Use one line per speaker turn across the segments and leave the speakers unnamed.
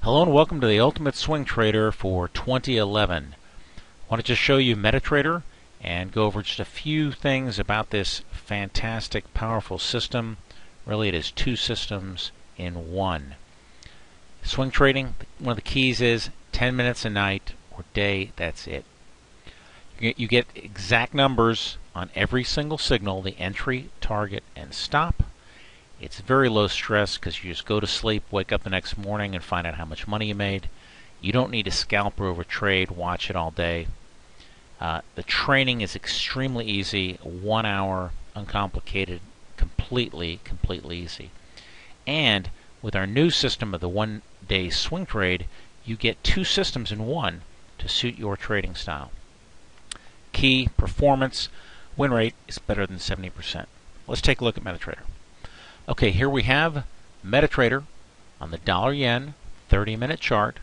Hello and welcome to the Ultimate Swing Trader for 2011. I want to just show you MetaTrader and go over just a few things about this fantastic, powerful system. Really, it is two systems in one. Swing trading, one of the keys is 10 minutes a night or day, that's it. You get exact numbers on every single signal, the entry, target, and stop. It's very low stress because you just go to sleep, wake up the next morning, and find out how much money you made. You don't need to scalp or overtrade, watch it all day. The training is extremely easy, 1 hour, uncomplicated, completely easy. And with our new system of the one-day swing trade, you get two systems in one to suit your trading style. Key, performance, win rate is better than 70%. Let's take a look at MetaTrader. Okay, here we have MetaTrader on the dollar-yen 30-minute chart,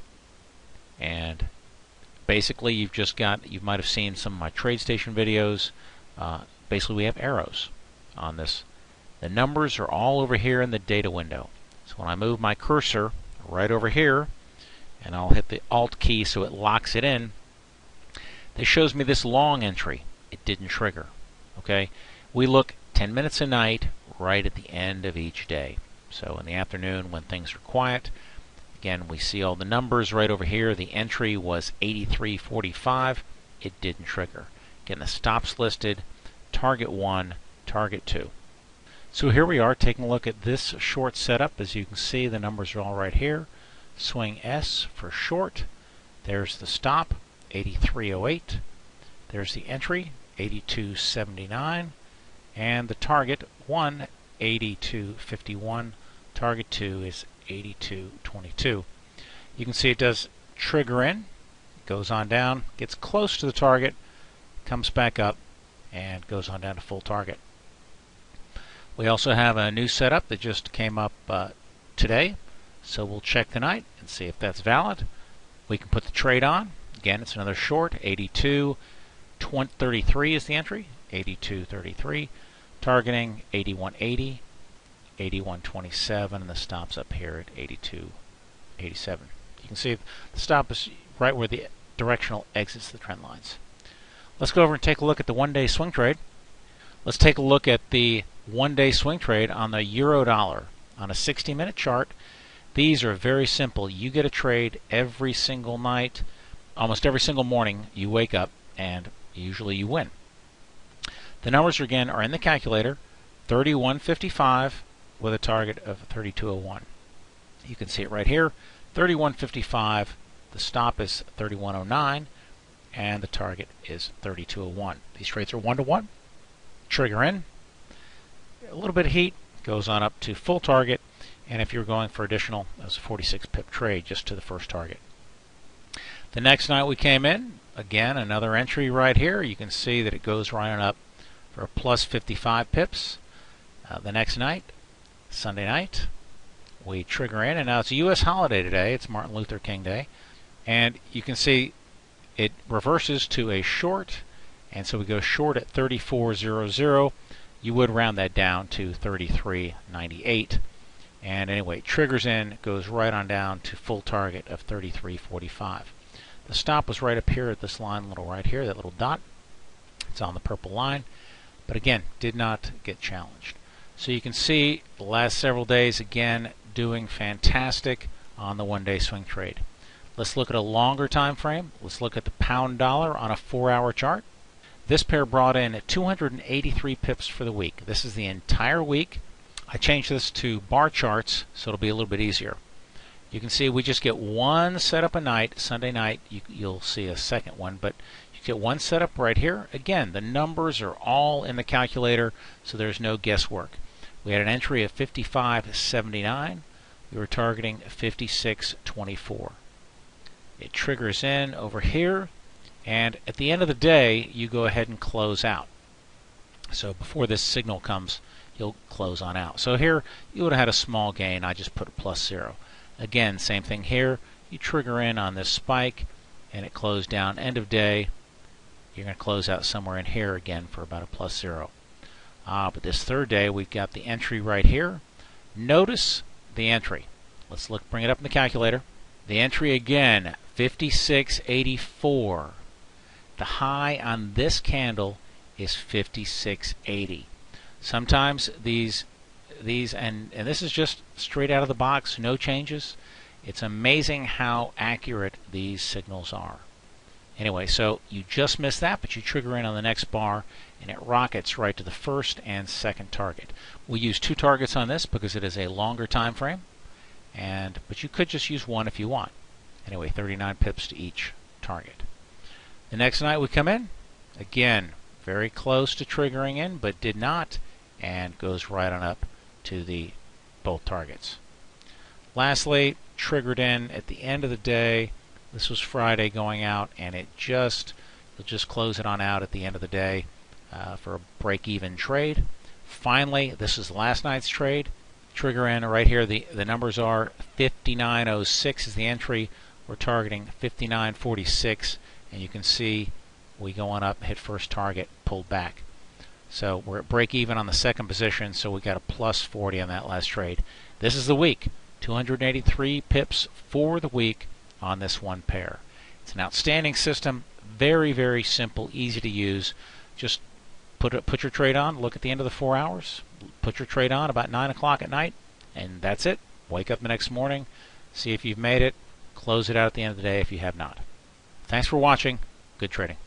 and basically you might have seen some of my TradeStation videos. Basically we have arrows on this. The numbers are all over here in the data window. So when I move my cursor right over here, and I'll hit the Alt key so it locks it in, this shows me this long entry. It didn't trigger. Okay, we look 10 minutes a night right at the end of each day. So in the afternoon when things are quiet, again we see all the numbers right over here. The entry was 83.45. It didn't trigger. Again, the stops listed, target 1, target 2. So here we are taking a look at this short setup. As you can see, the numbers are all right here. Swing S for short. There's the stop, 83.08. There's the entry, 82.79. And the target 1, 82.51. Target 2 is 82.22. You can see it does trigger in, it goes on down, gets close to the target, comes back up, and goes on down to full target. We also have a new setup that just came up today, so we'll check tonight and see if that's valid. We can put the trade on. Again, it's another short, 82.33 is the entry, 82.33. Targeting 81.80, 81.27, and the stop's up here at 82.87. You can see the stop is right where the directional exits the trend lines. Let's go over and take a look at the one-day swing trade. Let's take a look at the one-day swing trade on the euro-dollar on a 60-minute chart. These are very simple. You get a trade every single night, almost every single morning. You wake up and usually you win. The numbers again are in the calculator, 31.55 with a target of 32.01. You can see it right here, 31.55. The stop is 31.09, and the target is 32.01. These trades are 1-to-1. Trigger in, a little bit of heat, goes on up to full target, and if you're going for additional, that's a 46 pip trade just to the first target. The next night we came in, again another entry right here. You can see that it goes right on up for a plus 55 pips. The next night, Sunday night, we trigger in, and now it's a U.S. holiday today. It's Martin Luther King Day, and you can see it reverses to a short, and so we go short at 34.00. You would round that down to 33.98, and anyway, it triggers in, goes right on down to full target of 33.45. The stop was right up here at this line, little right here, that little dot. It's on the purple line. But again, did not get challenged. So you can see the last several days, again, doing fantastic on the one-day swing trade. Let's look at a longer time frame. Let's look at the pound dollar on a 4-hour chart. This pair brought in 283 pips for the week. This is the entire week. I changed this to bar charts, so it'll be a little bit easier. You can see we just get one setup a night. Sunday night, you'll see a second one, but get one setup right here. Again, the numbers are all in the calculator, so there's no guesswork. We had an entry of 55.79. We were targeting 56.24. It triggers in over here, and at the end of the day, you go ahead and close out. So before this signal comes, you'll close on out. So here, you would have had a small gain. I just put a +0. Again, same thing here. You trigger in on this spike, and it closed down. End of day, you're going to close out somewhere in here again for about a +0. But this third day, we've got the entry right here. Notice the entry. Let's bring it up in the calculator. The entry again, 56.84. The high on this candle is 56.80. Sometimes these and this is just straight out of the box, no changes. It's amazing how accurate these signals are. Anyway, so you just missed that, but you trigger in on the next bar, and it rockets right to the first and second target. We use 2 targets on this because it is a longer time frame, but you could just use 1 if you want. Anyway, 39 pips to each target. The next night we come in, again, very close to triggering in, but did not, and goes right on up to the both targets. Lastly, triggered in at the end of the day. This was Friday going out, and you'll just close it on out at the end of the day for a break-even trade. Finally, this is last night's trade. Trigger in right here. The numbers are 59.06 is the entry. We're targeting 59.46, and you can see we go on up, hit first target, pulled back. So we're at break-even on the second position, so we got a plus 40 on that last trade. This is the week. 283 pips for the week on this one pair. It's an outstanding system, very, very simple, easy to use. Just put your trade on, look at the end of the 4 hours, put your trade on about 9 o'clock at night, and that's it. Wake up the next morning, see if you've made it, close it out at the end of the day if you have not. Thanks for watching. Good trading.